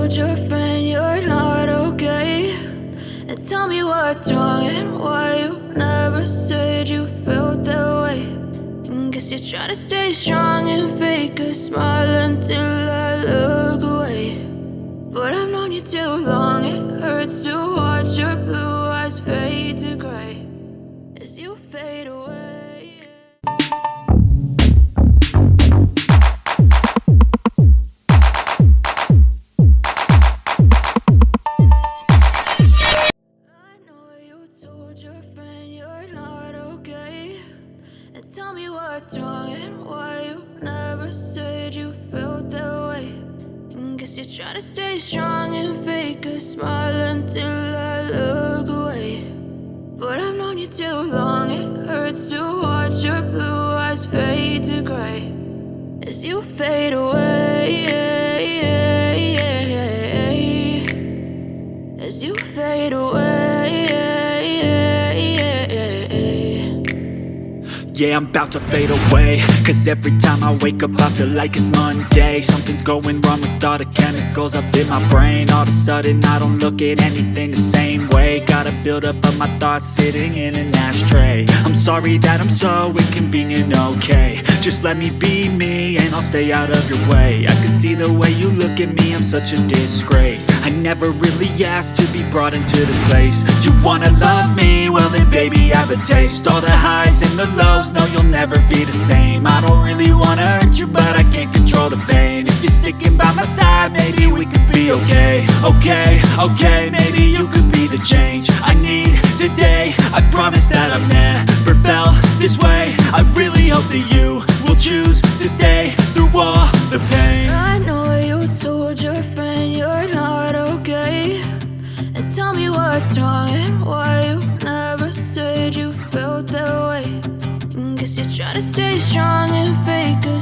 told your friend you're not okay? And tell me what's wrong and why you never said you felt that way. And guess you're trying to stay strong and fake a smile until I look away. But I've known you too long, it hurts to watch your blue eyes fade to gray as you fade away. Told your friend you're not okay. And tell me what's wrong and why you never said you felt that way. And guess you're trying to stay strong and fake a smile until I look away. But I've known you too long, it hurts to watch your blue eyes fade to gray as you fade away. As you fade away. Yeah, I'm about to fade away, cause every time I wake up I feel like it's Monday. Something's going wrong with all the chemicals up in my brain. All of a sudden I don't look at anything the same way. Got a buildup of my thoughts sitting in an ashtray. I'm sorry that I'm so inconvenient, okay. Just let me be me and I'll stay out of your way. I can see the way you look at me, I'm such a disgrace. I never really asked to be brought into this place. You wanna love me? Well then baby I have a taste. All the highs and the lows, no you'll never be the same. I don't really wanna hurt you but I can't control the pain. If you're sticking by my side maybe we could be okay. Okay, maybe you could be the change I need today. I promise that I've never felt this way. I really hope that you will choose to stay through all the pain. I know you told your friend you're not okay. And tell me what's wrong and why you never said you felt that way. And guess you're trying to stay strong and fake a